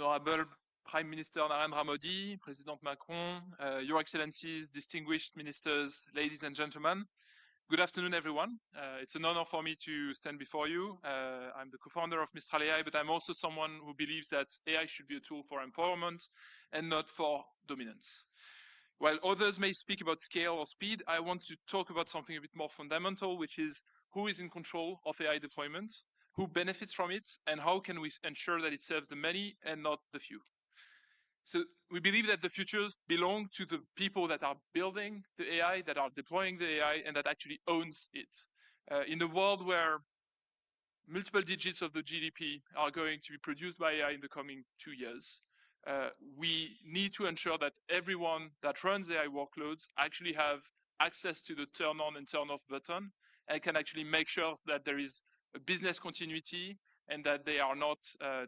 Honorable Prime Minister Narendra Modi, President Macron, Your Excellencies, distinguished ministers, ladies and gentlemen. Good afternoon, everyone. It's an honor for me to stand before you. I'm the co-founder of Mistral AI, but I'm also someone who believes that AI should be a tool for empowerment and not for dominance. While others may speak about scale or speed, I want to talk about something a bit more fundamental, which is who is in control of AI deployment, who benefits from it, and how can we ensure that it serves the many and not the few. So we believe that the futures belong to the people that are building the AI, that are deploying the AI, and that actually owns it. In a world where multiple digits of the GDP are going to be produced by AI in the coming 2 years, we need to ensure that everyone that runs AI workloads actually have access to the turn on and turn off button and can actually make sure that there is a business continuity and that they are not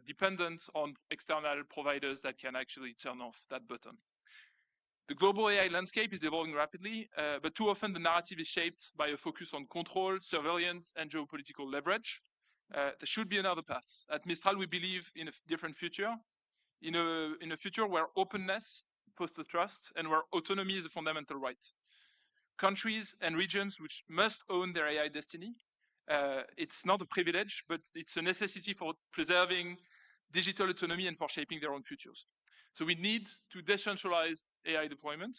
dependent on external providers that can actually turn off that button. The global AI landscape is evolving rapidly, but too often the narrative is shaped by a focus on control, surveillance, and geopolitical leverage. There should be another path. At Mistral, we believe in a different future, in a future where openness fosters trust and where autonomy is a fundamental right. Countries and regions which must own their AI destiny. It's not a privilege, but it's a necessity for preserving digital autonomy and for shaping their own futures. So we need to decentralize AI deployment.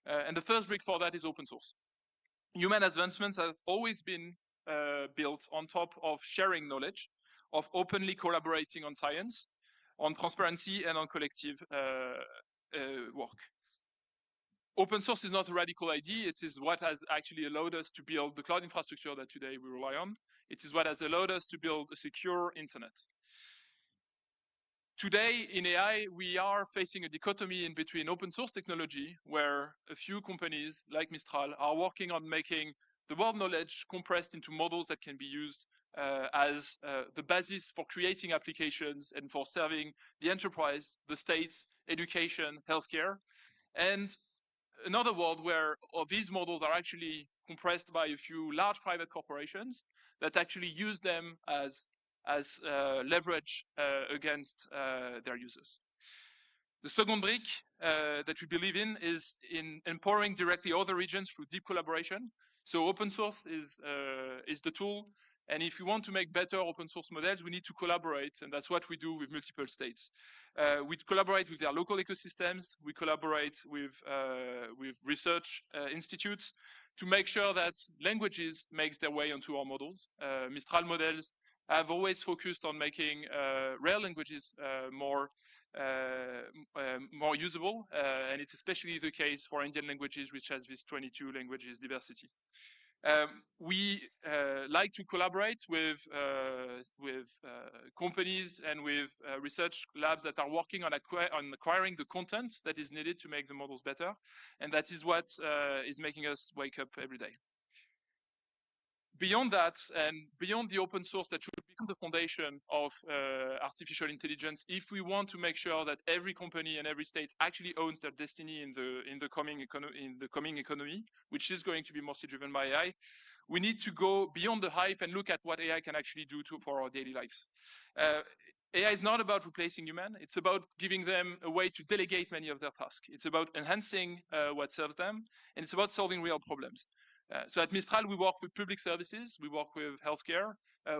And the first brick for that is open source. Human advancements has always been built on top of sharing knowledge, of openly collaborating on science, on transparency, and on collective work. Open source is not a radical idea. It is what has actually allowed us to build the cloud infrastructure that today we rely on. It is what has allowed us to build a secure internet. Today in AI, we are facing a dichotomy in between open source technology, where a few companies like Mistral are working on making the world knowledge compressed into models that can be used as the basis for creating applications and for serving the enterprise, the states, education, healthcare. And another world where these models are actually compressed by a few large private corporations that actually use them as leverage against their users. The second brick that we believe in is in empowering directly other regions through deep collaboration. So open source is the tool. And if we want to make better open source models, we need to collaborate. And that's what we do with multiple states. We collaborate with their local ecosystems. We collaborate with research institutes to make sure that languages make their way onto our models. Mistral models have always focused on making rare languages more usable. And it's especially the case for Indian languages, which has this 22 languages diversity. We like to collaborate with companies and with research labs that are working on acquiring the content that is needed to make the models better. And that is what is making us wake up every day. Beyond that, and beyond the open source that should become the foundation of artificial intelligence, if we want to make sure that every company and every state actually owns their destiny in the coming economy, which is going to be mostly driven by AI, we need to go beyond the hype and look at what AI can actually do for our daily lives. AI is not about replacing human. It's about giving them a way to delegate many of their tasks. It's about enhancing what serves them, and it's about solving real problems. So at Mistral, we work with public services, we work with healthcare,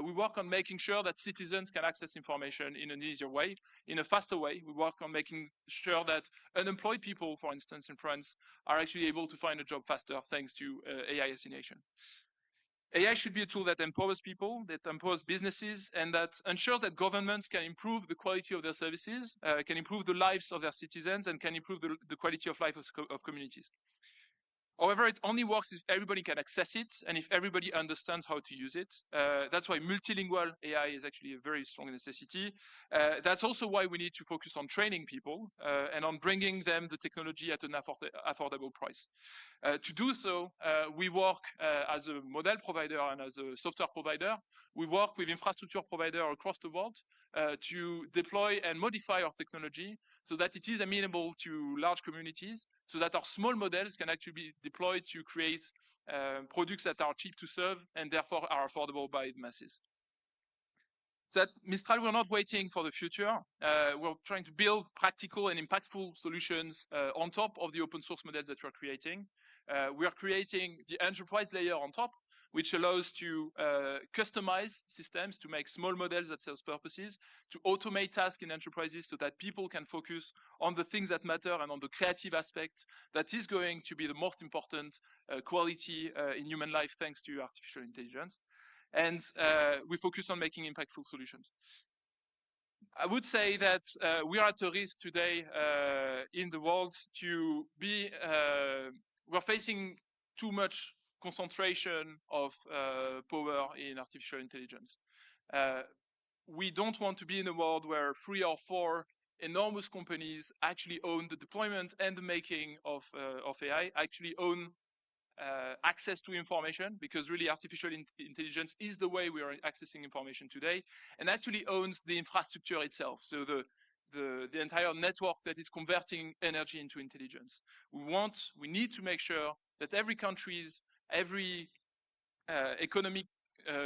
we work on making sure that citizens can access information in an easier way, in a faster way. We work on making sure that unemployed people, for instance, in France, are actually able to find a job faster thanks to AI assassination. AI should be a tool that empowers people, that empowers businesses, and that ensures that governments can improve the quality of their services, can improve the lives of their citizens, and can improve the quality of life of communities. However, it only works if everybody can access it and if everybody understands how to use it. That's why multilingual AI is actually a very strong necessity. That's also why we need to focus on training people and on bringing them the technology at an affordable price. To do so, we work as a model provider and as a software provider. We work with infrastructure providers across the world to deploy and modify our technology so that it is amenable to large communities, so that our small models can actually be deployed to create products that are cheap to serve and therefore are affordable by the masses. So at Mistral, we're not waiting for the future. We're trying to build practical and impactful solutions on top of the open source model that we're creating. We are creating the enterprise layer on top, which allows to customize systems to make small models that serve purposes, to automate tasks in enterprises so that people can focus on the things that matter and on the creative aspect that is going to be the most important quality in human life thanks to artificial intelligence. And we focus on making impactful solutions. I would say that we are at a risk today in the world to be, we're facing too much concentration of power in artificial intelligence. We don't want to be in a world where 3 or 4 enormous companies actually own the deployment and the making of AI, actually own access to information, because really artificial intelligence is the way we are accessing information today, and actually owns the infrastructure itself. So the entire network that is converting energy into intelligence. We need to make sure that every country's, every economic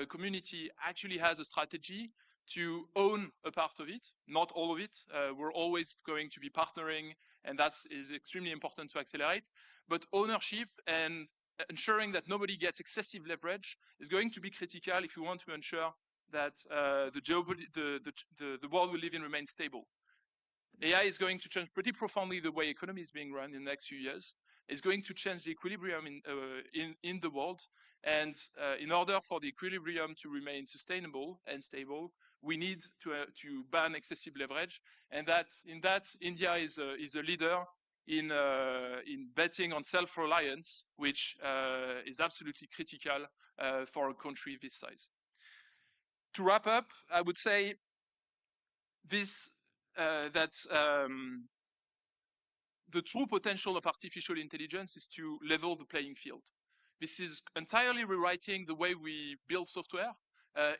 community actually has a strategy to own a part of it, not all of it. We're always going to be partnering, and that is extremely important to accelerate. But ownership and ensuring that nobody gets excessive leverage is going to be critical if you want to ensure that the world we live in remains stable. AI is going to change pretty profoundly the way economy is being run in the next few years. It's going to change the equilibrium in the world. And in order for the equilibrium to remain sustainable and stable, we need to ban excessive leverage. And India is a leader in betting on self-reliance, which is absolutely critical for a country this size. To wrap up, I would say that the true potential of artificial intelligence is to level the playing field. This is entirely rewriting the way we build software.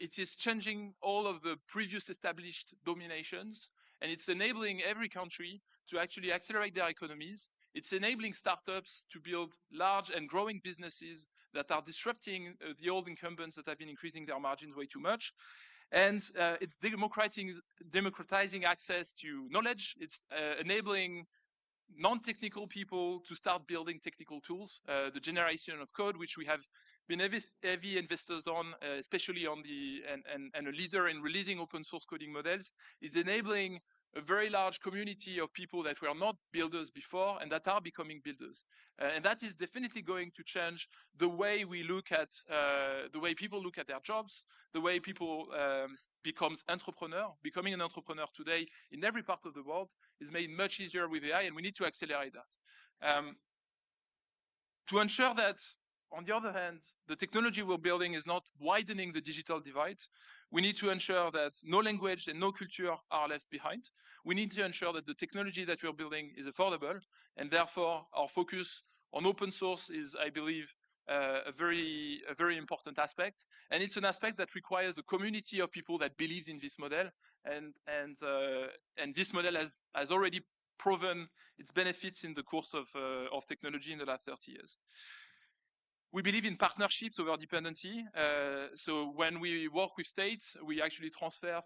It is changing all of the previous established dominations, and it's enabling every country to actually accelerate their economies. It's enabling startups to build large and growing businesses that are disrupting the old incumbents that have been increasing their margins way too much. And it's democratizing access to knowledge. It's enabling non-technical people to start building technical tools. The generation of code, which we have been heavy investors on, especially on and a leader in releasing open source coding models, is enabling a very large community of people that were not builders before and that are becoming builders. And that is definitely going to change the way we look at, the way people look at their jobs, the way people becomes entrepreneur. Becoming an entrepreneur today in every part of the world is made much easier with AI, and we need to accelerate that. To ensure that, on the other hand, the technology we're building is not widening the digital divide, we need to ensure that no language and no culture are left behind. We need to ensure that the technology that we're building is affordable, and therefore our focus on open source is, I believe, a very important aspect. And it's an aspect that requires a community of people that believes in this model, and this model has already proven its benefits in the course of technology in the last 30 years. We believe in partnerships over dependency. So when we work with states, we actually transfer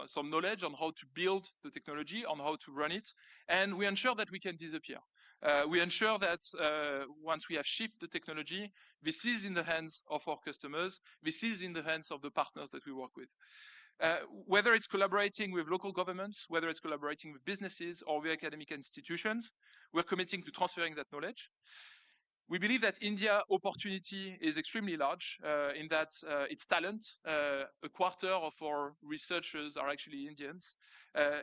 some knowledge on how to build the technology, on how to run it, and we ensure that we can disappear. We ensure that once we have shipped the technology, this is in the hands of our customers, this is in the hands of the partners that we work with. Whether it's collaborating with local governments, whether it's collaborating with businesses or with academic institutions, we're committing to transferring that knowledge. We believe that India's opportunity is extremely large in that its talent, a quarter of our researchers are actually Indians,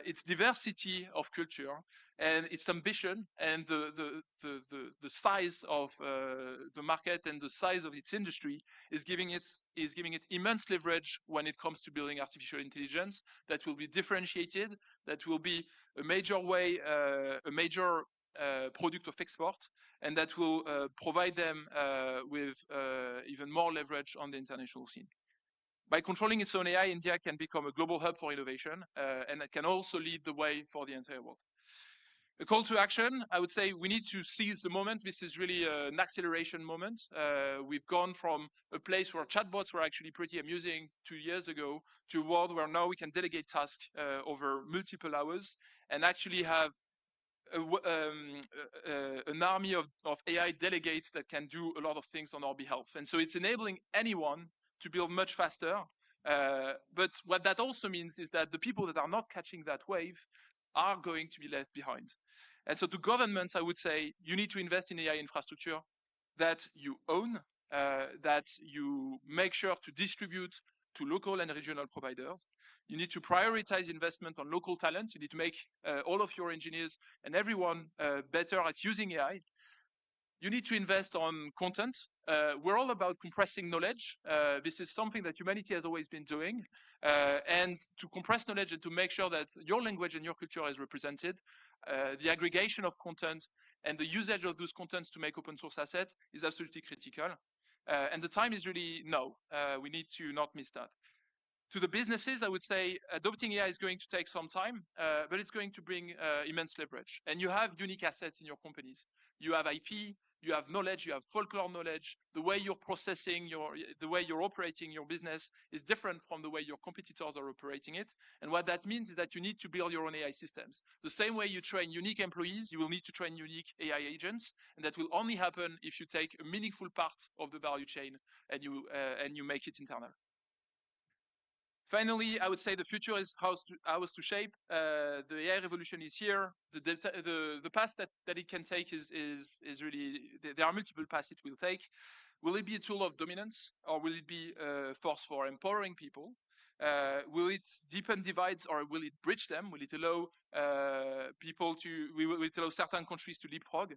its diversity of culture, and its ambition, and the size of the market and the size of its industry is giving it immense leverage when it comes to building artificial intelligence that will be differentiated, that will be a major way, a major product of export, and that will provide them with even more leverage on the international scene. By controlling its own AI, India can become a global hub for innovation, and it can also lead the way for the entire world. A call to action, I would say we need to seize the moment. This is really an acceleration moment. We've gone from a place where chatbots were actually pretty amusing 2 years ago to a world where now we can delegate tasks over multiple hours and actually have an army of AI delegates that can do a lot of things on our behalf. And so it's enabling anyone to build much faster. But what that also means is that the people that are not catching that wave are going to be left behind. And so to governments, I would say you need to invest in AI infrastructure that you own, that you make sure to distribute to local and regional providers. You need to prioritize investment on local talent. You need to make all of your engineers and everyone better at using AI. You need to invest on content. We're all about compressing knowledge. This is something that humanity has always been doing. And to compress knowledge and to make sure that your language and your culture is represented, the aggregation of content and the usage of those contents to make open source assets is absolutely critical. And the time is really now. We need to not miss that. To the businesses, I would say adopting AI is going to take some time, but it's going to bring immense leverage. And you have unique assets in your companies. You have IP, you have knowledge, you have folklore knowledge. The way you're processing, the way you're operating your business is different from the way your competitors are operating it. And what that means is that you need to build your own AI systems. The same way you train unique employees, you will need to train unique AI agents. And that will only happen if you take a meaningful part of the value chain and you make it internal. Finally, I would say the future is ours to shape. The AI revolution is here. The path that it can take is really, there are multiple paths it will take. Will it be a tool of dominance, or will it be a force for empowering people? Will it deepen divides, or will it bridge them? Will it allow will it allow certain countries to leapfrog?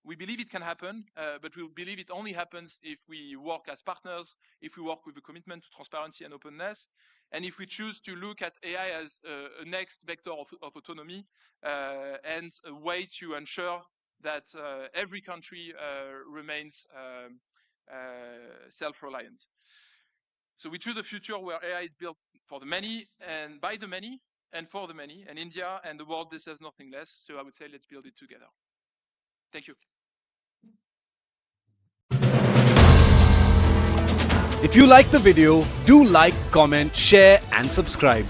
We believe it can happen, but we believe it only happens if we work as partners, if we work with a commitment to transparency and openness, and if we choose to look at AI as a next vector of autonomy and a way to ensure that every country remains self-reliant. So we choose a future where AI is built for the many and by the many and for the many, and India and the world deserves nothing less. So I would say let's build it together. Thank you. If you like the video, do like, comment, share and subscribe.